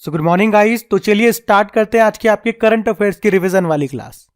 So good morning guys. तो चलिए start करते हैं आज की आपके करंट अफेयर्स की रिवीजन वाली क्लास।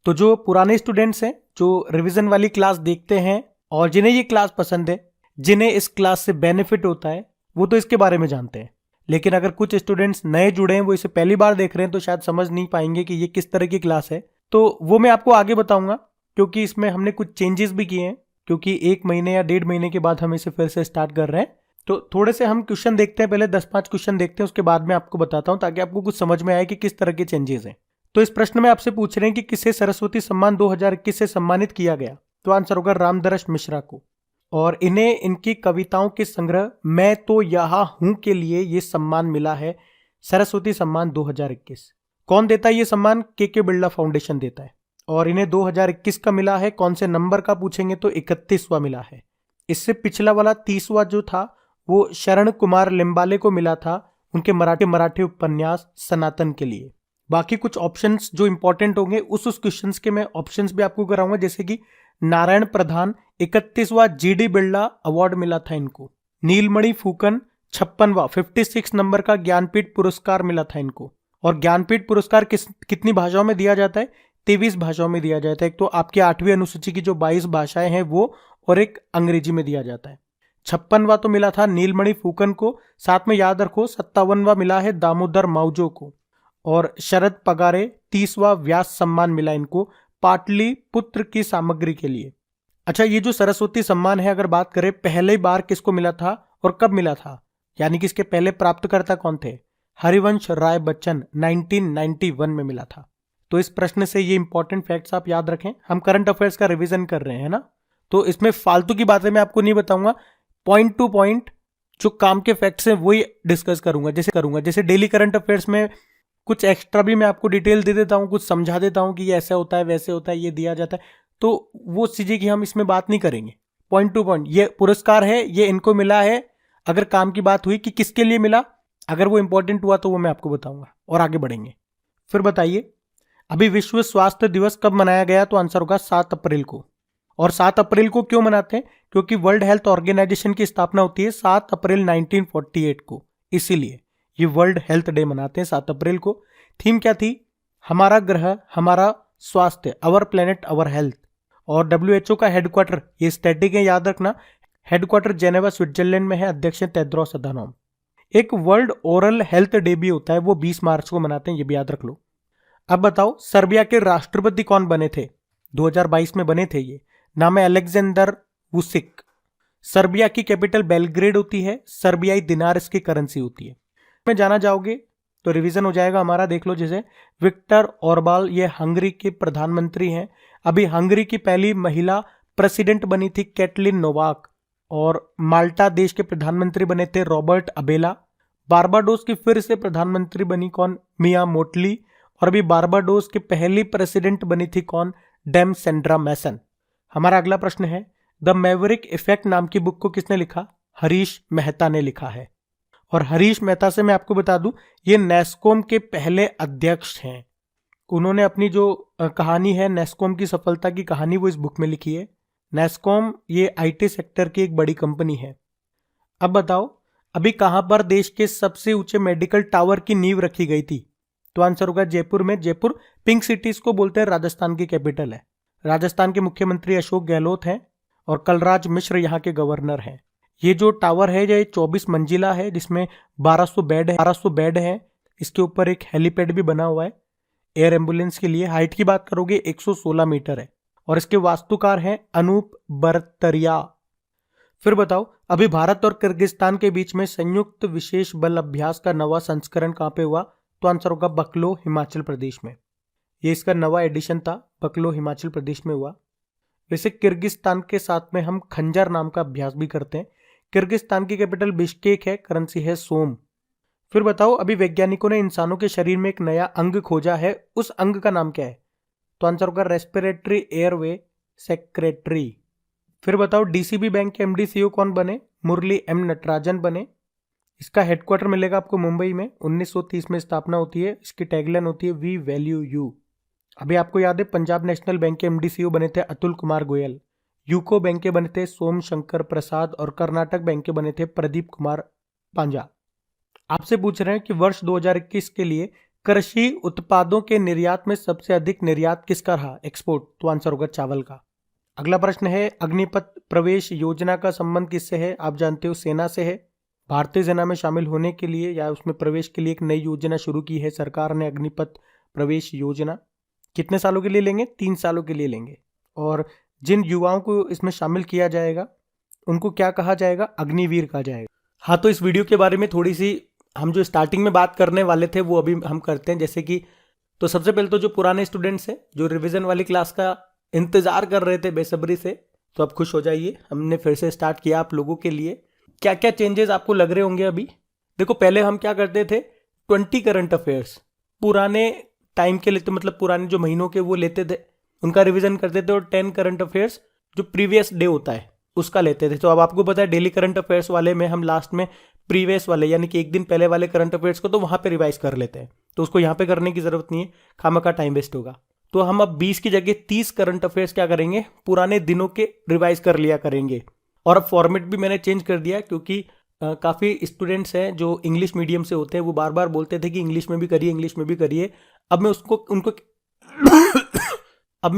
तो जो पुराने स्टूडेंट्स हैं जो रिवीजन वाली क्लास देखते हैं और जिन्हें ये क्लास पसंद है, जिन्हें इस क्लास से बेनिफिट होता है, वो तो इसके बारे में जानते हैं। लेकिन अगर कुछ स्टूडेंट्स नए जुड़े हैं, वो इसे पहली बार देख रहे हैं, तो शायद समझ नहीं पाएंगे कि ये किस तरह की क्लास है। तो वो मैं आपको आगे बताऊंगा, क्योंकि इसमें हमने कुछ चेंजेस भी किए हैं, क्योंकि 1 महीने या 1.5 महीने के बाद हम इसे फिर से स्टार्ट कर रहे हैं। तो थोड़े से हम क्वेश्चन देखते हैं, पहले 10-5 क्वेश्चन देखते हैं, उसके बाद में आपको बताता हूं, ताकि आपको कुछ समझ में आए कि किस तरह के चेंजेस हैं। तो इस प्रश्न में आपसे पूछ रहे हैं कि किसे सरस्वती सम्मान 2021 से सम्मानित किया गया। तो आंसर होगा रामदरश मिश्रा को। और इन्हें इनकी कविताओं के संग्रह मैं तो यहाँ हूं के लिए ये सम्मान मिला है, सरस्वती सम्मान 2021। कौन देता है ये सम्मान? के बिरला फाउंडेशन देता है। और इन्हें 2021 का मिला है। कौन से नंबर का पूछेंगे तो 31वां मिला है। इससे पिछला वाला 30वां जो था वो शरण कुमार लिम्बाले को मिला था, उनके मराठी उपन्यास सनातन के लिए। बाकी कुछ ऑप्शंस जो इंपॉर्टेंट होंगे उस क्वेश्चंस के मैं ऑप्शंस भी आपको कराऊंगा, जैसे कि नारायण प्रधान 31वां जीडी बिरला अवार्ड मिला था इनको। नीलमणि फूकन 56वां 56 नंबर का ज्ञानपीठ पुरस्कार मिला था इनको। और ज्ञानपीठ पुरस्कार कितनी भाषाओं में दिया जाता है? 23 भाषाओं में दिया जाता है। एक तो आपकी 8वीं अनुसूची की जो 22 भाषाएं हैं वो, और एक अंग्रेजी में दिया जाता है। 56वां तो मिला था नीलमणि फूकन को। साथ में याद रखो 57वां मिला है दामोदर माउजो को। और शरद पगारे 30वां व्यास सम्मान मिला इनको पाटलिपुत्र की सामग्री के लिए। अच्छा, ये जो सरस्वती सम्मान है, अगर बात करें पहली बार किसको मिला था और कब मिला था, यानी कि इसके पहले प्राप्तकर्ता कौन थे? हरिवंश राय बच्चन 1991 में मिला था। तो इस प्रश्न से ये इंपॉर्टेंट फैक्ट्स आप याद रखें। हम करंट अफेयर्स का रिवीजन कर रहे हैं ना, तो इसमें फालतू की बातें मैं आपको नहीं बताऊंगा। पॉइंट टू पॉइंट जो काम के फैक्ट्स हैं वही डिस्कस करूंगा। जैसे डेली करंट अफेयर्स में कुछ एक्स्ट्रा भी मैं आपको डिटेल दे देता हूं, कुछ समझा देता हूं कि ये ऐसा होता है, वैसे होता है, ये दिया जाता है। तो वो चीजें की हम इसमें बात नहीं करेंगे। पॉइंट टू पॉइंट ये पुरस्कार है, ये इनको मिला है। अगर काम की बात हुई कि किसके लिए मिला, अगर वो इंपॉर्टेंट हुआ तो वो मैं आपको बताऊंगा और आगे बढ़ेंगे। फिर बताइए, अभी विश्व स्वास्थ्य दिवस कब मनाया गया? तो आंसर होगा 7 अप्रैल को। और 7 अप्रैल को क्यों मनाते हैं? क्योंकि वर्ल्ड हेल्थ ऑर्गेनाइजेशन की स्थापना होती है 7 अप्रैल 1948 को, इसीलिए ये वर्ल्ड हेल्थ डे मनाते हैं 7 अप्रैल को। थीम क्या थी? हमारा ग्रह हमारा स्वास्थ्य, अवर प्लेनेट अवर हेल्थ। और WHO का हेडक्वार्टर, ये स्टैटिक है याद रखना, हेडक्वार्टर जेनेवा स्विट्जरलैंड में है, अध्यक्ष टेड्रोस अधानोम। एक वर्ल्ड ओरल हेल्थ डे भी होता है, वो 20 मार्च को मनाते हैं, ये भी याद रख लो। अब बताओ, सर्बिया के राष्ट्रपति कौन बने थे? 2022 में बने थे ये। नाम है अलेक्जेंडर वुसिक। सर्बिया की कैपिटल बेलग्रेड होती है। सर्बियाई दिनार इसकी करेंसी होती है। में जाना जाओगे तो रिवीजन हो जाएगा हमारा। देख लो, जैसे विक्टर ओरबाल, ये हंगरी के प्रधानमंत्री हैं। अभी हंगरी की पहली महिला प्रेसिडेंट बनी थी कैटलिन नोवाक। और माल्टा देश के प्रधानमंत्री बने थे रॉबर्ट अबेला। बारबाडोस की फिर से प्रधानमंत्री बनी कौन? मिया मोटली। और अभी बारबाडोस की पहली प्रेसिडेंट बनी थी कौन? डेम सेंड्रा मैसन। हमारा अगला प्रश्न है, द मैवरिक इफेक्ट नाम की बुक को किसने लिखा? हरीश मेहता ने लिखा है। और हरीश मेहता से मैं आपको बता दूं, ये नेस्कॉम के पहले अध्यक्ष हैं। उन्होंने अपनी जो कहानी है नेस्कॉम की सफलता की कहानी, वो इस बुक में लिखी है। नेस्कॉम ये IT सेक्टर की एक बड़ी कंपनी है। अब बताओ, अभी कहां पर देश के सबसे ऊंचे मेडिकल टावर की नींव रखी गई थी? तो आंसर होगा जयपुर में। जयपुर पिंक सिटी इसको बोलते हैं, राजस्थान की कैपिटल है। राजस्थान के मुख्यमंत्री अशोक गहलोत हैं और कलराज मिश्र यहाँ के गवर्नर हैं। ये जो टावर है ये 24 मंजिला है, जिसमें 1200 बेड है। इसके ऊपर एक हेलीपैड भी बना हुआ है एयर एम्बुलेंस के लिए। हाइट की बात करोगे 116 मीटर है। और इसके वास्तुकार हैं अनूप बरतरिया। फिर बताओ, अभी भारत और किर्गिस्तान के बीच में संयुक्त विशेष बल अभ्यास का नवा संस्करण कहां पे हुआ? तो आंसर होगा बकलो, हिमाचल प्रदेश में। ये इसका नवा एडिशन था, बकलो हिमाचल प्रदेश में हुआ। वैसे किर्गिस्तान के साथ में हम खंजर नाम का अभ्यास भी करते हैं। किर्गिस्तान की कैपिटल बिश्केक है, करेंसी है सोम। फिर बताओ, अभी वैज्ञानिकों ने इंसानों के शरीर में एक नया अंग खोजा है, उस अंग का नाम क्या है? तो आंसर होगा रेस्पिरेटरी एयरवे सेक्रेटरी। फिर बताओ, DCB बैंक के MD CEO कौन बने? मुरली M नटराजन बने। इसका हेडक्वार्टर मिलेगा आपको मुंबई में। 1930 में स्थापना होती है। इसकी टैगलाइन होती है वी वैल्यू यू। अभी आपको याद है, पंजाब नेशनल बैंक के MD CEO बने थे अतुल कुमार गोयल। यूको बैंक के बने थे सोम शंकर प्रसाद। और कर्नाटक बैंक के बने थे प्रदीप कुमार पांजा। आपसे पूछ रहे हैं कि वर्ष 2021 के लिए कृषि उत्पादों के निर्यात में सबसे अधिक निर्यात किसका रहा, एक्सपोर्ट? तो आंसर होगा चावल का। अगला प्रश्न है, अग्निपथ प्रवेश योजना का संबंध किससे है? आप जानते हो सेना से है। भारतीय सेना में शामिल होने के लिए या उसमें प्रवेश के लिए एक नई योजना शुरू की है सरकार ने, अग्निपथ प्रवेश योजना। कितने सालों के लिए लेंगे? 3 सालों के लिए लेंगे। और जिन युवाओं को इसमें शामिल किया जाएगा उनको क्या कहा जाएगा? अग्निवीर कहा जाएगा। हाँ, तो इस वीडियो के बारे में थोड़ी सी हम जो स्टार्टिंग में बात करने वाले थे वो अभी हम करते हैं। जैसे कि तो सबसे पहले तो जो पुराने स्टूडेंट्स हैं जो रिवीजन वाली क्लास का इंतजार कर रहे थे बेसब्री से, तो अब खुश हो जाइए, हमने फिर से स्टार्ट किया आप लोगों के लिए। क्या क्या चेंजेस आपको लग रहे होंगे अभी? देखो, पहले हम क्या करते थे, 20 करंट अफेयर्स पुराने टाइम के लिए, तो मतलब पुराने जो महीनों के वो लेते थे, उनका रिवीजन करते थे, और 10 करंट अफेयर्स जो प्रीवियस डे होता है उसका लेते थे। तो अब आपको पता है डेली करंट अफेयर्स वाले में हम लास्ट में प्रीवियस वाले यानी कि एक दिन पहले वाले करंट अफेयर्स को तो वहां पे रिवाइज कर लेते हैं, तो उसको यहाँ पे करने की जरूरत नहीं है, खामखा टाइम वेस्ट होगा। तो हम अब 20 की जगह 30 करंट अफेयर्स क्या करेंगे, पुराने दिनों के रिवाइज कर लिया करेंगे। और अब फॉर्मेट भी मैंने चेंज कर दिया क्योंकि काफ़ी स्टूडेंट्स हैं जो इंग्लिश मीडियम से होते हैं, वो बार बार बोलते थे कि इंग्लिश में भी करिए, इंग्लिश में भी करिए। अब मैं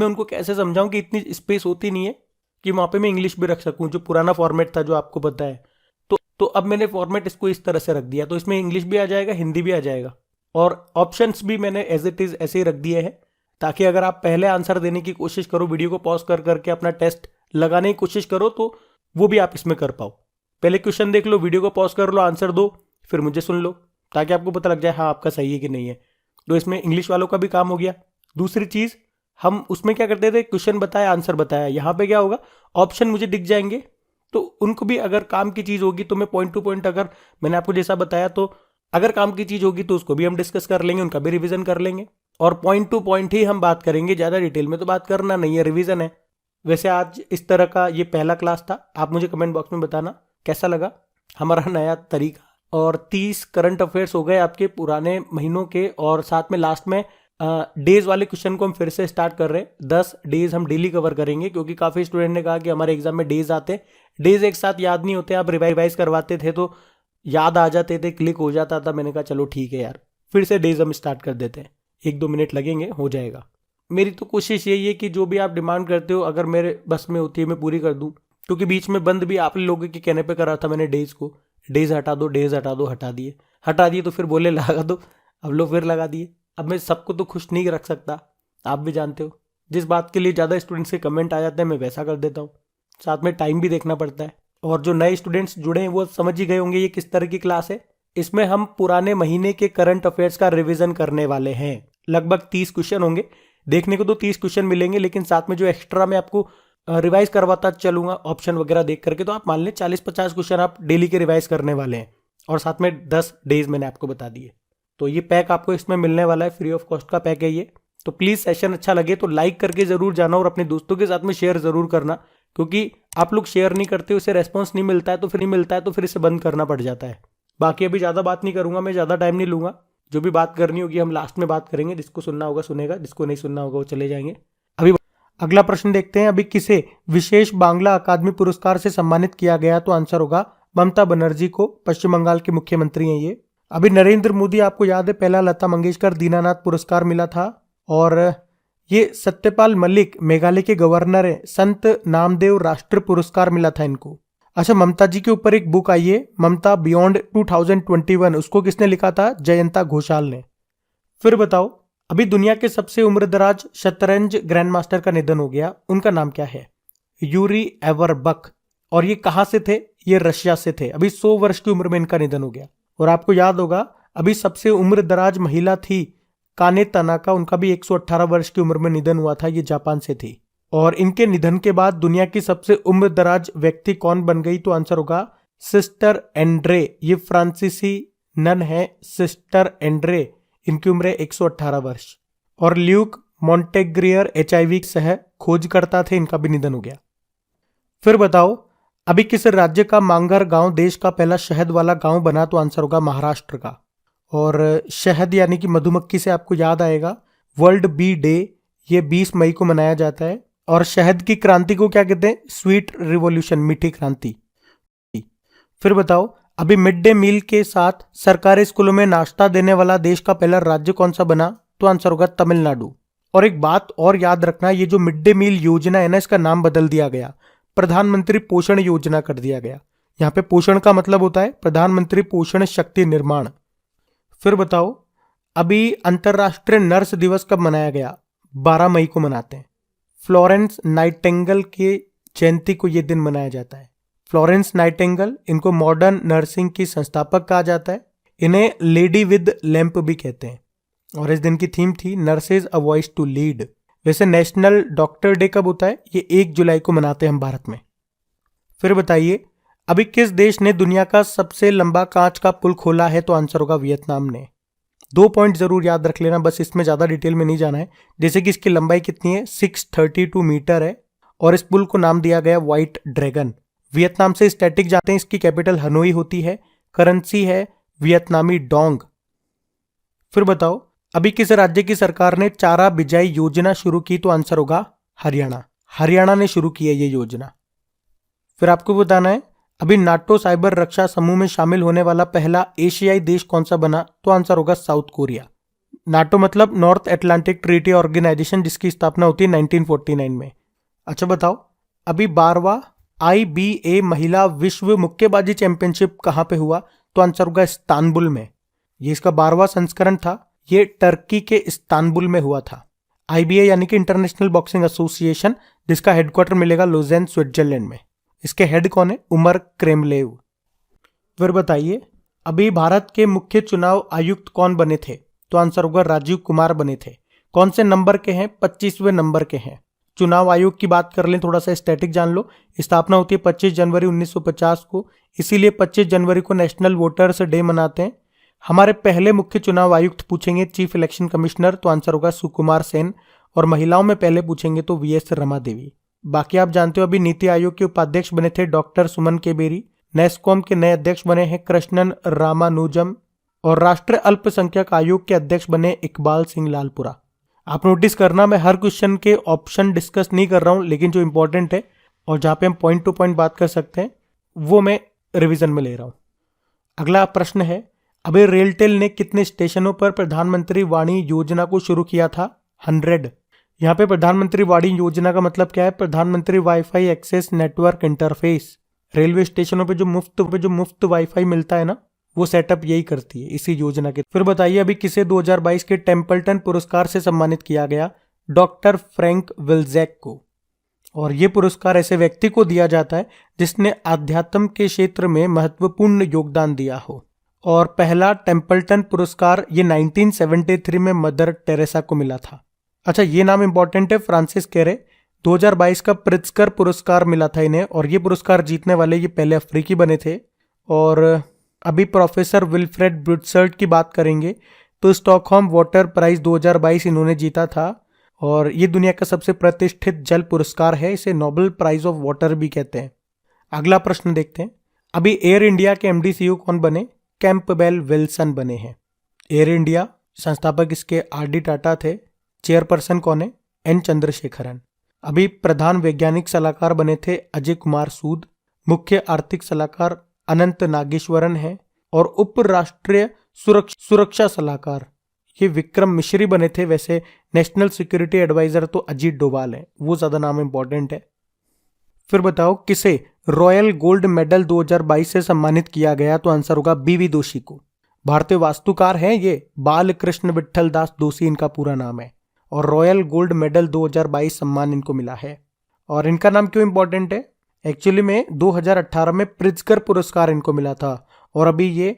उनको कैसे समझाऊं कि इतनी स्पेस होती नहीं है कि वहाँ पे मैं इंग्लिश भी रख सकूं, जो पुराना फॉर्मेट था जो आपको पता है। तो अब मैंने फॉर्मेट इसको इस तरह से रख दिया, तो इसमें इंग्लिश भी आ जाएगा, हिंदी भी आ जाएगा, और ऑप्शंस भी मैंने एज इट इज़ ऐसे ही रख दिए हैं, ताकि अगर आप पहले आंसर देने की कोशिश करो, वीडियो को पॉज कर करके अपना टेस्ट लगाने की कोशिश करो, तो वो भी आप इसमें कर पाओ। पहले क्वेश्चन देख लो, वीडियो को पॉज कर लो, आंसर दो, फिर मुझे सुन लो, ताकि आपको पता लग जाए हाँ आपका सही है कि नहीं है। तो इसमें इंग्लिश वालों का भी काम हो गया। दूसरी चीज़, हम उसमें क्या करते थे, क्वेश्चन बताया आंसर बताया, यहाँ पे क्या होगा, ऑप्शन मुझे दिख जाएंगे, तो उनको भी अगर काम की चीज़ होगी तो मैं पॉइंट टू पॉइंट, अगर मैंने आपको जैसा बताया, तो अगर काम की चीज़ होगी तो उसको भी हम डिस्कस कर लेंगे, उनका भी रिवीजन कर लेंगे, और पॉइंट टू पॉइंट ही हम बात करेंगे, ज़्यादा डिटेल में तो बात करना नहीं है, रिवीजन है। वैसे आज इस तरह का ये पहला क्लास था, आप मुझे कमेंट बॉक्स में बताना कैसा लगा हमारा नया तरीका। और 30 करंट अफेयर्स हो गए आपके पुराने महीनों के, और साथ में लास्ट में डेज वाले क्वेश्चन को हम फिर से स्टार्ट कर रहे हैं। 10 डेज हम डेली कवर करेंगे, क्योंकि काफ़ी स्टूडेंट ने कहा कि हमारे एग्जाम में डेज आते, डेज एक साथ याद नहीं होते, आप रिवाइज करवाते थे तो याद आ जाते थे, क्लिक हो जाता था। मैंने कहा चलो ठीक है यार, फिर से डेज हम स्टार्ट कर देते हैं, 1-2 मिनट लगेंगे, हो जाएगा। मेरी तो कोशिश यही है कि जो भी आप डिमांड करते हो अगर मेरे बस में होती है मैं पूरी कर दूँ, क्योंकि बीच में बंद भी आप लोगों के कहने पे करा था मैंने डेज को, डेज हटा दो, डेज हटा दो, हटा दिए तो फिर बोले लगा दो, अब लोग फिर लगा दिए। अब मैं सबको तो खुश नहीं रख सकता, आप भी जानते हो, जिस बात के लिए ज़्यादा स्टूडेंट्स के कमेंट आ जाते हैं मैं वैसा कर देता हूँ, साथ में टाइम भी देखना पड़ता है। और जो नए स्टूडेंट्स जुड़े हैं वो समझ ही गए होंगे ये किस तरह की क्लास है। इसमें हम पुराने महीने के करंट अफेयर्स का रिवीजन करने वाले हैं। लगभग 30 क्वेश्चन होंगे, देखने को तो 30 क्वेश्चन मिलेंगे, लेकिन साथ में जो एक्स्ट्रा मैं आपको रिवाइज करवाता चलूंगा ऑप्शन वगैरह देख करके, तो आप मान लें 40-50 क्वेश्चन आप डेली के रिवाइज करने वाले हैं, और साथ में 10 डेज मैंने आपको बता दिए। तो ये पैक आपको इसमें मिलने वाला है, फ्री ऑफ कॉस्ट का पैक है ये। तो प्लीज़ सेशन अच्छा लगे तो लाइक करके ज़रूर जाना, और अपने दोस्तों के साथ में शेयर ज़रूर करना, क्योंकि आप लोग शेयर नहीं करते, उसे रेस्पॉन्स नहीं मिलता है, तो फिर इसे बंद करना पड़ जाता है। बाकी अभी ज़्यादा बात नहीं करूँगा मैं, ज़्यादा टाइम नहीं लूँगा, जो भी बात करनी होगी हम लास्ट में बात करेंगे, जिसको सुनना होगा सुनेगा, जिसको नहीं सुनना होगा वो चले जाएंगे। अभी अगला प्रश्न देखते हैं, अभी किसे विशेष बांग्ला अकादमी पुरस्कार से सम्मानित किया गया? तो आंसर होगा ममता बनर्जी को, पश्चिम बंगाल के मुख्यमंत्री हैं ये। अभी नरेंद्र मोदी, आपको याद है पहला लता मंगेशकर दीनानाथ पुरस्कार मिला था, और ये सत्यपाल मलिक मेघालय के गवर्नर है, संत नामदेव राष्ट्रीय पुरस्कार मिला था इनको। अच्छा, ममता जी के ऊपर एक बुक आई है, ममता बियॉन्ड 2021, उसको किसने लिखा था? जयंता घोषाल ने। फिर बताओ, अभी दुनिया के सबसे उम्रदराज शतरंज ग्रैंड मास्टर का निधन हो गया, उनका नाम क्या है? यूरी एवरबक। और ये कहाँ से थे? ये रशिया से थे। अभी 100 वर्ष की उम्र में इनका निधन हो गया। और आपको याद होगा अभी सबसे उम्रदराज महिला थी काने तनाका, उनका भी 118 वर्ष की उम्र में निधन हुआ था, ये जापान से थी। और इनके निधन के बाद दुनिया की सबसे उम्रदराज व्यक्ति कौन बन गई? तो आंसर होगा सिस्टर एंड्रे, ये फ्रांसीसी नन है सिस्टर एंड्रे, इनकी उम्र है 118 वर्ष। और ल्यूक मॉन्टेग्रियर HIV सह खोजकर्ता थे, इनका भी निधन हो गया। फिर बताओ, अभी किस राज्य का मांगर गांव देश का पहला शहद वाला गांव बना? तो आंसर होगा महाराष्ट्र का। और शहद यानी कि मधुमक्खी से आपको याद आएगा वर्ल्ड बी डे, ये 20 मई को मनाया जाता है। और शहद की क्रांति को क्या कहते हैं? स्वीट रिवॉल्यूशन, मीठी क्रांति। फिर बताओ, अभी मिड डे मील के साथ सरकारी स्कूलों में नाश्ता देने वाला देश का पहला राज्य कौन सा बना? तो आंसर होगा तमिलनाडु। और एक बात और याद रखना, ये जो मिड डे मील योजना है ना, इसका नाम बदल दिया गया, प्रधानमंत्री पोषण योजना कर दिया गया। यहाँ पे पोषण का मतलब होता है प्रधानमंत्री पोषण शक्ति निर्माण। फिर बताओ, अभी अंतरराष्ट्रीय नर्स दिवस कब मनाया गया? 12 मई को मनाते हैं। फ्लोरेंस नाइटिंगेल के जयंती को यह दिन मनाया जाता है। फ्लोरेंस नाइटिंगेल, इनको मॉडर्न नर्सिंग की संस्थापक कहा जाता है। इन्हें लेडी विद लैंप भी कहते हैं। और इस दिन की थीम थी nurses a voice to lead. वैसे नेशनल डॉक्टर डे कब होता है? ये 1 जुलाई को मनाते हैं हम भारत में। फिर बताइए, अभी किस देश ने दुनिया का सबसे लंबा कांच का पुल खोला है? तो आंसर होगा वियतनाम ने। 2 पॉइंट जरूर याद रख लेना, बस इसमें ज्यादा डिटेल में नहीं जाना है। जैसे कि इसकी लंबाई कितनी है? 632 मीटर है और इस पुल को नाम दिया गया व्हाइट ड्रैगन। वियतनाम से स्टैटिक जाते हैं, इसकी कैपिटल हनोई होती है, करेंसी है वियतनामी डोंग। फिर बताओ, अभी किस राज्य की सरकार ने चारा बिजाई योजना शुरू की? तो आंसर होगा हरियाणा। हरियाणा ने शुरू की है ये योजना। फिर आपको बताना है, अभी नाटो साइबर रक्षा समूह में शामिल होने वाला पहला एशियाई देश कौन सा बना? तो आंसर होगा साउथ कोरिया। नाटो मतलब नॉर्थ अटलांटिक ट्रीटी ऑर्गेनाइजेशन, जिसकी स्थापना होती है 1949 में। अच्छा बताओ, अभी 12वां IBA महिला विश्व मुक्केबाजी चैंपियनशिप कहां पे हुआ? तो आंसर होगा इस्तांबुल में। ये इसका 12वां संस्करण था, ये टर्की के इस्तांबुल में हुआ था। IBA यानी कि इंटरनेशनल बॉक्सिंग एसोसिएशन, जिसका हेडक्वार्टर मिलेगा लुज़ेन स्विट्जरलैंड में। इसके हेड कौन है? Umar Kremlev. फिर बताइए, अभी भारत के मुख्य चुनाव आयुक्त कौन बने थे? तो आंसर होगा राजीव कुमार बने थे। कौन से नंबर के हैं? 25वें नंबर के हैं। चुनाव आयोग की बात कर लें, थोड़ा सा स्टैटिक जान लो। स्थापना होती है 25 जनवरी 1950 को, इसीलिए 25 जनवरी को नेशनल वोटर्स डे मनाते हैं। हमारे पहले मुख्य चुनाव आयुक्त पूछेंगे चीफ इलेक्शन कमिश्नर, तो आंसर होगा सुकुमार सेन। और महिलाओं में पहले पूछेंगे तो VS रमा देवी। बाकी आप जानते हो, अभी नीति आयोग के उपाध्यक्ष बने थे डॉक्टर सुमन केबेरी। नेस्कॉम के नए अध्यक्ष बने हैं कृष्णन रामानुजम। और राष्ट्रीय अल्पसंख्यक आयोग के अध्यक्ष बने इकबाल सिंह लालपुरा। आप नोटिस करना, मैं हर क्वेश्चन के ऑप्शन डिस्कस नहीं कर रहा हूं, लेकिन जो इंपॉर्टेंट है और जहां पे हम पॉइंट टू पॉइंट बात कर सकते हैं वो मैं रिवीजन में ले रहा हूं। अगला प्रश्न है, अभी रेलटेल ने कितने स्टेशनों पर प्रधानमंत्री वाणी योजना को शुरू किया था? 100। यहाँ पे प्रधानमंत्री वाणी योजना का मतलब क्या है? प्रधानमंत्री wifi access network interface. Railway स्टेशनों पे जो मुफ्त वाईफाई मिलता है ना, वो सेटअप यही करती है, इसी योजना के। फिर बताइए, अभी किसे 2022 के टेम्पल्टन पुरस्कार से सम्मानित किया गया? डॉक्टर फ्रैंक विल्जैक को। और ये पुरस्कार ऐसे व्यक्ति को दिया जाता है जिसने आध्यात्म के क्षेत्र में महत्वपूर्ण योगदान दिया हो। और पहला टेम्पल्टन पुरस्कार ये 1973 में मदर टेरेसा को मिला था। अच्छा, ये नाम इंपॉर्टेंट है, फ्रांसिस कैरे। 2022 का प्रित्जकर पुरस्कार मिला था इन्हें, और ये पुरस्कार जीतने वाले ये पहले अफ्रीकी बने थे। और अभी प्रोफेसर विल्फ्रेड ब्रुट्सर्ट की बात करेंगे तो स्टॉकहोम वाटर प्राइज 2022 इन्होंने जीता था, और ये दुनिया का सबसे प्रतिष्ठित जल पुरस्कार है, इसे नोबेल प्राइज ऑफ वाटर भी कहते हैं। अगला प्रश्न देखते हैं, अभी एयर इंडिया के MD CEO कौन बने? कैंपबेल विल्सन बने हैं। एयर इंडिया संस्थापक इसके RD टाटा थे। चेयरपर्सन कौन है? N चंद्रशेखरन। अभी प्रधान वैज्ञानिक सलाहकार बने थे अजय कुमार सूद। मुख्य आर्थिक सलाहकार अनंत नागेश्वरन है। और उप राष्ट्रीय सुरक्षा सलाहकार ये विक्रम मिश्री बने थे। वैसे नेशनल सिक्योरिटी एडवाइजर तो अजीत डोभाल है, वो ज्यादा नाम इंपॉर्टेंट है। फिर बताओ, किसे रॉयल गोल्ड मेडल 2022 से सम्मानित किया गया? तो आंसर होगा BV दोषी को। भारतीय वास्तुकार हैं ये, बाल कृष्ण विठल दास दोषी इनका पूरा नाम है। और रॉयल गोल्ड मेडल 2022 सम्मान इनको मिला है। और इनका नाम क्यों इंपॉर्टेंट है? एक्चुअली में 2018 में प्रित्जकर पुरस्कार इनको मिला था, और अभी ये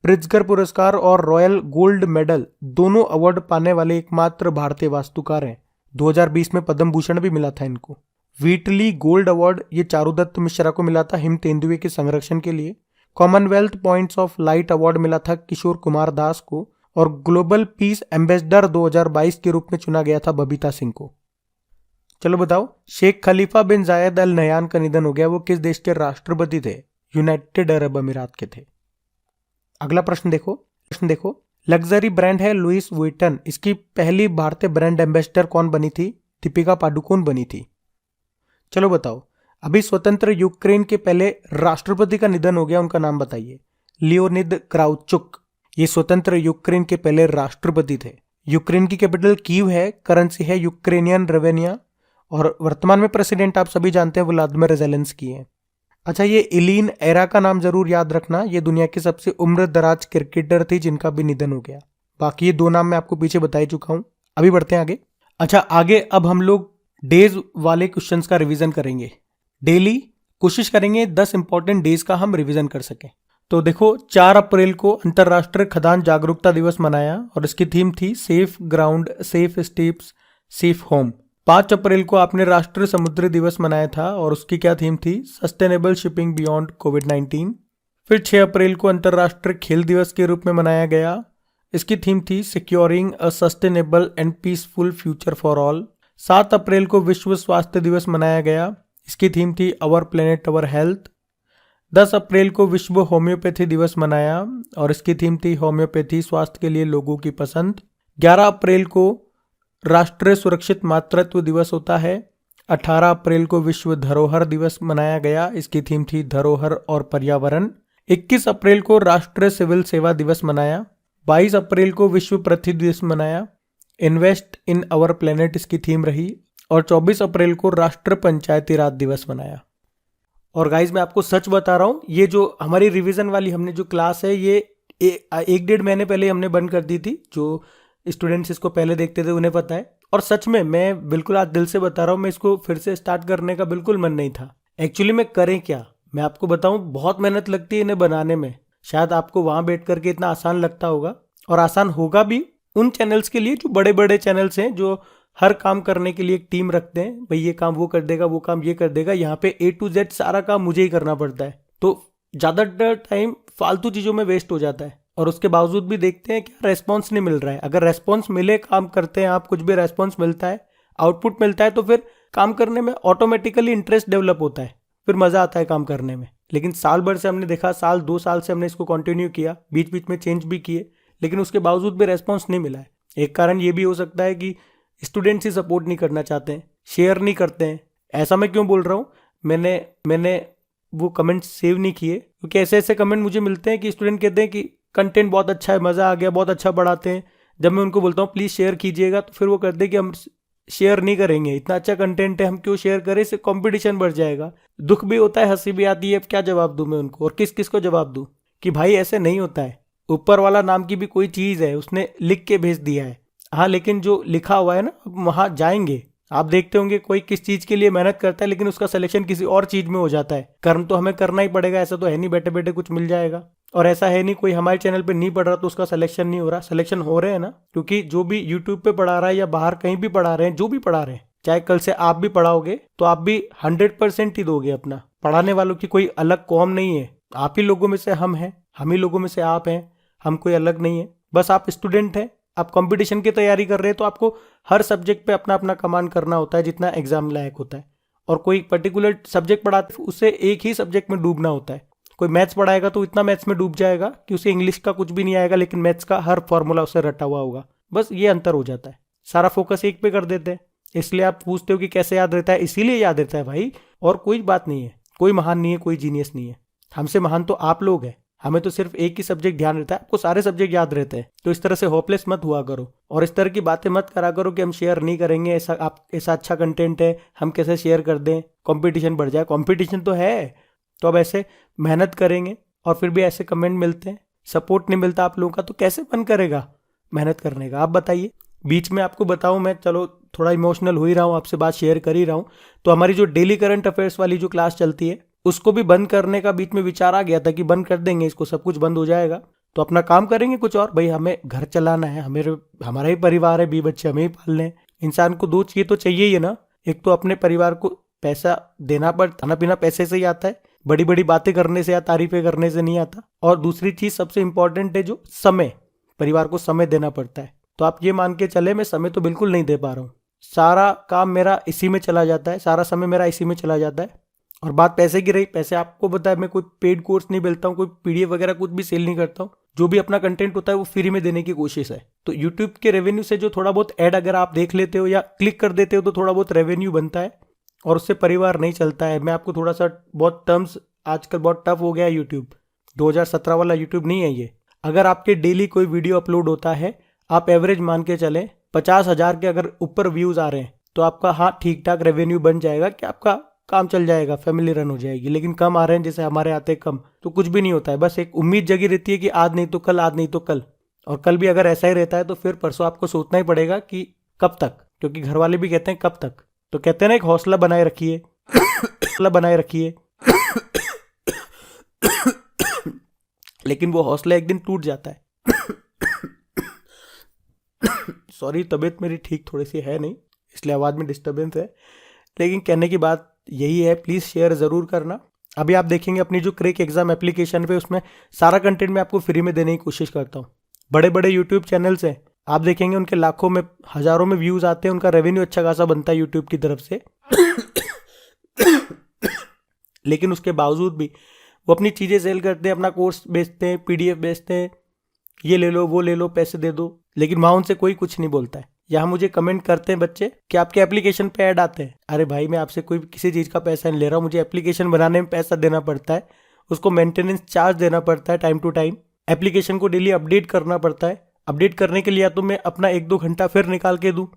प्रित्जकर पुरस्कार और रॉयल गोल्ड मेडल दोनों अवार्ड पाने वाले एकमात्र भारतीय वास्तुकार हैं। 2020 में पद्म भूषण भी मिला था इनको। व्हीटली गोल्ड अवार्ड ये चारुदत्त मिश्रा को मिला था हिम तेंदुए के संरक्षण के लिए। Commonwealth points of light award मिला था किशोर कुमार दास को। और ग्लोबल पीस एम्बेसडर 2022 के रूप में चुना गया था बबीता सिंह को। चलो बताओ, शेख खलीफा बिन जायद अल नहयान का निधन हो गया, वो किस देश के राष्ट्रपति थे? यूनाइटेड अरब अमीरात के थे। अगला प्रश्न देखो, लग्जरी ब्रांड है लुइस वुइटन, इसकी पहली भारतीय ब्रांड एम्बेसडर कौन बनी थी? दीपिका पादुकोण बनी थी। चलो बताओ, अभी स्वतंत्र यूक्रेन के पहले राष्ट्रपति का निधन हो गया, उनका नाम बताइए। लियोनिद क्राउचुक। ये स्वतंत्र यूक्रेन के पहले राष्ट्रपति थे। यूक्रेन की कैपिटल कीव है, करेंसी है यूक्रेनियन रेवेनिया, और वर्तमान में प्रेसिडेंट आप सभी जानते हैं व्लादिमीर ज़ेलेंस्की हैं। अच्छा, ये इलीन एरा का नाम जरूर याद रखना, ये दुनिया की सबसे उम्र दराज क्रिकेटर थी जिनका भी निधन हो गया। बाकी ये दो नाम मैं आपको पीछे बता ही चुका हूं। अभी बढ़ते हैं आगे। अच्छा, आगे अब हम लोग डेज वाले क्वेश्चंस का रिवीजन करेंगे। डेली कोशिश करेंगे 10 इंपॉर्टेंट डेज का हम रिवीजन कर सकें। तो देखो, 4 अप्रैल को अंतर्राष्ट्रीय खदान जागरूकता दिवस मनाया और इसकी थीम थी safe ground, safe steps, safe home. 5 अप्रैल को आपने राष्ट्रीय समुद्री दिवस मनाया था और उसकी क्या थीम थी? सस्टेनेबल शिपिंग बियॉन्ड कोविड-19। फिर 6 अप्रैल को अंतर्राष्ट्रीय खेल दिवस के रूप में मनाया गया। इसकी थीम थी securing a sustainable and peaceful future for all. 7 अप्रैल को विश्व स्वास्थ्य दिवस मनाया गया। इसकी थीम थी अवर प्लेनेट अवर हेल्थ। 10 अप्रैल को विश्व होम्योपैथी दिवस मनाया और इसकी थीम थी होम्योपैथी स्वास्थ्य के लिए लोगों की पसंद। 11 अप्रैल को राष्ट्रीय सुरक्षित मातृत्व दिवस होता है। 18 अप्रैल को विश्व धरोहर दिवस मनाया गया, इसकी थीम थी धरोहर और पर्यावरण। 21 अप्रैल को राष्ट्रीय सिविल सेवा दिवस मनाया। 22 अप्रैल को विश्व पृथ्वी दिवस मनाया, इन्वेस्ट इन आवर प्लेनेट इसकी थीम रही। और 24 अप्रैल को राष्ट्रीय पंचायती राज दिवस मनाया। और गाइज, मैं आपको सच बता रहा हूँ, ये जो हमारी रिवीजन वाली हमने जो क्लास है ये 1-1.5 महीने पहले हमने बंद कर दी थी। जो स्टूडेंट्स इसको पहले देखते थे उन्हें पता है। और सच में मैं बिल्कुल आज दिल से बता रहा हूँ, मैं इसको फिर से स्टार्ट करने का बिल्कुल मन नहीं था। एक्चुअली में करें क्या, मैं आपको बताऊं, बहुत मेहनत लगती है इन्हें बनाने में। शायद आपको वहां बैठ करके इतना आसान लगता होगा, और आसान होगा भी उन चैनल्स के लिए जो बड़े बड़े चैनल्स हैं, जो हर काम करने के लिए एक टीम रखते हैं। भाई ये काम वो कर देगा, वो काम ये कर देगा। यहाँ पे A to Z सारा काम मुझे ही करना पड़ता है, तो ज़्यादातर टाइम फालतू चीज़ों में वेस्ट हो जाता है। और उसके बावजूद भी देखते हैं क्या रेस्पॉन्स नहीं मिल रहा है। अगर रेस्पॉन्स मिले, काम करते हैं आप, कुछ भी रेस्पॉन्स मिलता है, आउटपुट मिलता है, तो फिर काम करने में ऑटोमेटिकली इंटरेस्ट डेवलप होता है, फिर मज़ा आता है काम करने में। लेकिन साल भर से हमने देखा, साल 2 साल से हमने इसको कंटिन्यू किया, बीच बीच में चेंज भी किए, लेकिन उसके बावजूद भी रेस्पॉन्स नहीं मिला है। एक कारण ये भी हो सकता है कि स्टूडेंट्स ही सपोर्ट नहीं करना चाहते हैं, शेयर नहीं करते हैं। ऐसा मैं क्यों बोल रहा हूँ, मैंने वो कमेंट सेव नहीं किए, क्योंकि ऐसे ऐसे कमेंट मुझे मिलते हैं कि स्टूडेंट कहते हैं कि कंटेंट बहुत अच्छा है, मज़ा आ गया, बहुत अच्छा पढ़ाते हैं। जब मैं उनको बोलता हूँ प्लीज़ शेयर कीजिएगा, तो फिर वो कहते हैं कि हम शेयर नहीं करेंगे, इतना अच्छा कंटेंट है, हम क्यों शेयर करें, इससे कंपटीशन बढ़ जाएगा। दुख भी होता है, हंसी भी आती है। अब क्या जवाब दूँ मैं उनको, और किस किस को जवाब दूँ कि भाई ऐसे नहीं होता है। ऊपर वाला नाम की भी कोई चीज़ है, उसने लिख के भेज दिया है। हाँ, लेकिन जो लिखा हुआ है ना, वहाँ जाएंगे, आप देखते होंगे कोई किस चीज़ के लिए मेहनत करता है, लेकिन उसका सिलेक्शन किसी और चीज़ में हो जाता है। कर्म तो हमें करना ही पड़ेगा, ऐसा तो है नहीं बैठे बैठे कुछ मिल जाएगा। और ऐसा है नहीं कोई हमारे चैनल पे नहीं पढ़ रहा तो उसका सिलेक्शन नहीं हो रहा। सिलेक्शन हो रहे हैं ना, क्योंकि जो भी यूट्यूब पे पढ़ा रहा है या बाहर कहीं भी पढ़ा रहे हैं, जो भी पढ़ा रहे हैं, चाहे कल से आप भी पढ़ाओगे तो आप भी 100% ही दोगे अपना। पढ़ाने वालों की कोई अलग कौम नहीं है, आप ही लोगों में से हम हैं, हम ही लोगों में से आप हैं, हम कोई अलग नहीं है। बस आप स्टूडेंट हैं, आप कंपटीशन की तैयारी कर रहे हैं, तो आपको हर सब्जेक्ट पे अपना अपना कमांड करना होता है जितना एग्जाम लायक होता है। और कोई पर्टिकुलर सब्जेक्ट पढ़ाते उसे एक ही सब्जेक्ट में डूबना होता है। कोई मैथ्स पढ़ाएगा तो इतना मैथ्स में डूब जाएगा कि उसे इंग्लिश का कुछ भी नहीं आएगा, लेकिन मैथ्स का हर फॉर्मूला उसे रटा हुआ होगा। बस ये अंतर हो जाता है, सारा फोकस एक पे कर देते हैं। इसलिए आप पूछते हो कि कैसे याद रहता है, इसीलिए याद रहता है भाई, और कोई बात नहीं है। कोई महान नहीं है, कोई जीनियस नहीं है, हमसे महान तो आप लोग हैं। हमें तो सिर्फ एक ही सब्जेक्ट ध्यान रहता है, आपको सारे सब्जेक्ट याद रहते हैं। तो इस तरह से होपलेस मत हुआ करो, और इस तरह की बातें मत करा करो कि हम शेयर नहीं करेंगे, ऐसा अच्छा कंटेंट है, हम कैसे शेयर कर दें, कंपटीशन बढ़ जाए। कंपटीशन तो है, तो अब ऐसे मेहनत करेंगे और फिर भी ऐसे कमेंट मिलते हैं, सपोर्ट नहीं मिलता आप लोगों का, तो कैसे मन करेगा मेहनत करने का, आप बताइए। बीच में आपको बताऊं, मैं चलो थोड़ा इमोशनल हो ही रहा हूँ, आपसे बात शेयर कर ही रहा हूँ। तो हमारी जो डेली करंट अफेयर्स वाली जो क्लास चलती है, उसको भी बंद करने का बीच में विचार आ गया था कि बंद कर देंगे इसको, सब कुछ बंद हो जाएगा, तो अपना काम करेंगे कुछ और। भाई हमें घर चलाना है, हमारा ही परिवार है, 20 बच्चे हमें ही पालने हैं। इंसान को 2 चीज़ तो चाहिए ही ना, एक तो अपने परिवार को पैसा देना पड़ता, खाना पीना पैसे से ही आता है, बड़ी बड़ी बातें करने से या तारीफें करने से नहीं आता। और दूसरी चीज़ सबसे इंपॉर्टेंट है जो समय, परिवार को समय देना पड़ता है। तो आप ये मान के चले, मैं समय तो बिल्कुल नहीं दे पा रहा हूँ, सारा काम मेरा इसी में चला जाता है, सारा समय मेरा इसी में चला जाता है। और बात पैसे की रही, पैसे आपको पता है मैं कोई पेड कोर्स नहीं बेचता हूँ, कोई PDF वगैरह कुछ भी सेल नहीं करता हूँ। जो भी अपना कंटेंट होता है वो फ्री में देने की कोशिश है। तो यूट्यूब के रेवेन्यू से जो थोड़ा बहुत ऐड अगर आप देख लेते हो या क्लिक कर देते हो तो थोड़ा बहुत रेवेन्यू बनता है, और उससे परिवार नहीं चलता है। मैं आपको थोड़ा सा, बहुत टर्म्स आजकल बहुत टफ हो गया है यूट्यूब, 2017 वाला यूट्यूब नहीं है ये। अगर आपके डेली कोई वीडियो अपलोड होता है, आप एवरेज मान के चलें 50,000 के अगर ऊपर व्यूज़ आ रहे हैं तो आपका हाँ ठीक ठाक रेवेन्यू बन जाएगा कि आपका काम चल जाएगा, फैमिली रन हो जाएगी। लेकिन कम आ रहे हैं जैसे हमारे आते कम, तो कुछ भी नहीं होता है। बस एक उम्मीद जगी रहती है कि आज नहीं तो कल, आज नहीं तो कल। और कल भी अगर ऐसा ही रहता है तो फिर परसों आपको सोचना ही पड़ेगा कि कब तक, क्योंकि घर वाले भी कहते हैं कब तक। तो कहते हैं ना एक हौसला बनाए रखिए, हौसला बनाए रखिए। लेकिन वो हौसला एक दिन टूट जाता है। सॉरी, तबीयत मेरी ठीक थोड़ी सी है नहीं, इसलिए आवाज़ में डिस्टर्बेंस है। लेकिन कहने की बात यही है, प्लीज़ शेयर ज़रूर करना। अभी आप देखेंगे अपनी जो क्रैक एग्जाम एप्लीकेशन पे, उसमें सारा कंटेंट मैं आपको फ्री में देने की कोशिश करता हूँ। बड़े बड़े यूट्यूब चैनल्स हैं, आप देखेंगे उनके लाखों में, हज़ारों में व्यूज़ आते हैं, उनका रेवेन्यू अच्छा खासा बनता है यूट्यूब की तरफ से। लेकिन उसके बावजूद भी वो अपनी चीज़ें सेल करते हैं, अपना कोर्स बेचते हैं, PDF बेचते हैं, ये ले लो वो ले लो, पैसे दे दो। लेकिन वहाँ उनसे कोई कुछ नहीं बोलता है। यहाँ मुझे कमेंट करते हैं बच्चे कि आपके एप्लीकेशन पे ऐड आते हैं। अरे भाई, मैं आपसे कोई किसी चीज़ का पैसा नहीं ले रहा हूँ। मुझे एप्लीकेशन बनाने में पैसा देना पड़ता है, उसको मेंटेनेंस चार्ज देना पड़ता है टाइम टू टाइम, एप्लीकेशन को डेली अपडेट करना पड़ता है। अपडेट करने के लिए या तो मैं अपना 1-2 घंटा फिर निकाल के दूँ,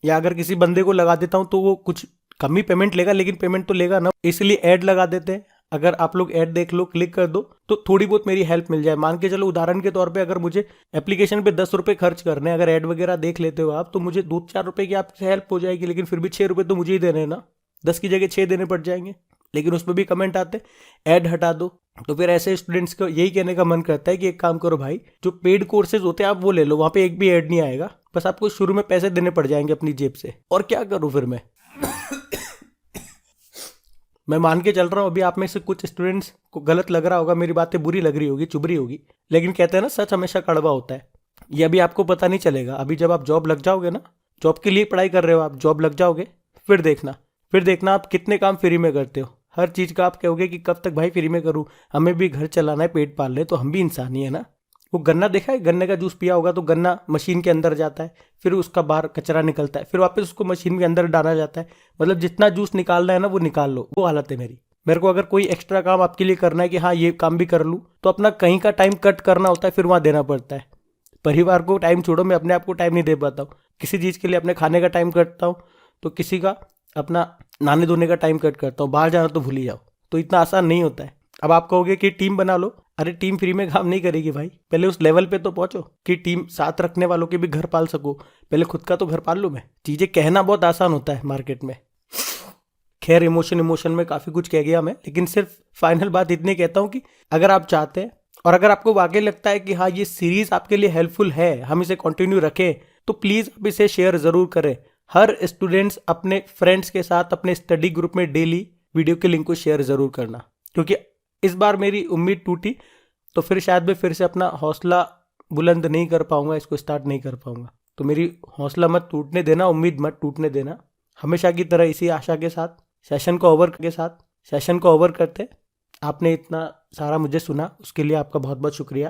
या अगर किसी बंदे को लगा देता हूँ तो वो कुछ कम ही पेमेंट लेगा, लेकिन पेमेंट तो लेगा ना। इसलिए ऐड लगा देते हैं। अगर आप लोग ऐड देख लो, क्लिक कर दो, तो थोड़ी बहुत मेरी हेल्प मिल जाए। मान के चलो उदाहरण के तौर पे अगर मुझे एप्लीकेशन पे 10 रुपये खर्च करने, अगर ऐड वगैरह देख लेते हो आप, तो मुझे 2-4 रुपये की आपसे हेल्प हो जाएगी। लेकिन फिर भी 6 रुपये तो मुझे ही देने हैं ना, 10 की जगह 6 देने पड़ जाएंगे। लेकिन उसमें भी कमेंट आते ऐड हटा दो। तो फिर ऐसे स्टूडेंट्स को यही कहने का मन करता है कि एक काम करो भाई, जो पेड कोर्सेज होते हैं आप वो ले लो, वहाँ पे एक भी ऐड नहीं आएगा। बस आपको शुरू में पैसे देने पड़ जाएंगे अपनी जेब से। और क्या करूँ फिर मैं मान के चल रहा हूँ अभी आप में से कुछ स्टूडेंट्स को गलत लग रहा होगा, मेरी बातें बुरी लग रही होगी, चुभ रही होगी। लेकिन कहते हैं ना, सच हमेशा कड़वा होता है। ये अभी आपको पता नहीं चलेगा। अभी जब आप जॉब लग जाओगे ना, जॉब के लिए पढ़ाई कर रहे हो आप, जॉब लग जाओगे, फिर देखना आप कितने काम फ्री में करते हो। हर चीज़ का आप कहोगे कि कब तक भाई फ्री में करूँ, हमें भी घर चलाना है, पेट पाल रहे, तो हम भी इंसान ही है ना। वो गन्ना देखा है, गन्ने का जूस पिया होगा तो गन्ना मशीन के अंदर जाता है, फिर उसका बाहर कचरा निकलता है, फिर वापस उसको मशीन के अंदर डाला जाता है। मतलब जितना जूस निकालना है ना वो निकाल लो। वो हालत है मेरे को अगर कोई एक्स्ट्रा काम आपके लिए करना है कि हाँ ये काम भी कर लूँ, तो अपना कहीं का टाइम कट करना होता है, फिर वहाँ देना पड़ता है। परिवार को टाइम छोड़ो, मैं अपने आप को टाइम नहीं दे पाता हूँ। किसी चीज़ के लिए अपने खाने का टाइम कटता हूँ, तो किसी का अपना नहाने धोने का टाइम कट करता हूँ। बाहर जाना तो भूल ही जाओ। तो इतना आसान नहीं होता है। अब आप कहोगे कि टीम बना लो। अरे टीम फ्री में काम नहीं करेगी भाई, पहले उस लेवल पे तो पहुंचो कि टीम साथ रखने वालों के भी घर पाल सको। पहले खुद का तो घर पाल लो। मैं चीज़ें कहना बहुत आसान होता है मार्केट में। खैर, इमोशन में काफ़ी कुछ कह गया मैं, लेकिन सिर्फ फाइनल बात इतनी कहता हूँ कि अगर आप चाहते हैं और अगर आपको वाकई लगता है कि हाँ ये सीरीज़ आपके लिए हेल्पफुल है, हम इसे कंटिन्यू रखें, तो प्लीज़ आप इसे शेयर ज़रूर करें। हर स्टूडेंट्स अपने फ्रेंड्स के साथ अपने स्टडी ग्रुप में डेली वीडियो के लिंक को शेयर ज़रूर करना, क्योंकि इस बार मेरी उम्मीद टूटी तो फिर शायद मैं फिर से अपना हौसला बुलंद नहीं कर पाऊंगा, इसको स्टार्ट नहीं कर पाऊंगा। तो मेरी हौसला मत टूटने देना, उम्मीद मत टूटने देना। हमेशा की तरह इसी आशा के साथ सेशन को ओवर करते। आपने इतना सारा मुझे सुना, उसके लिए आपका बहुत बहुत शुक्रिया।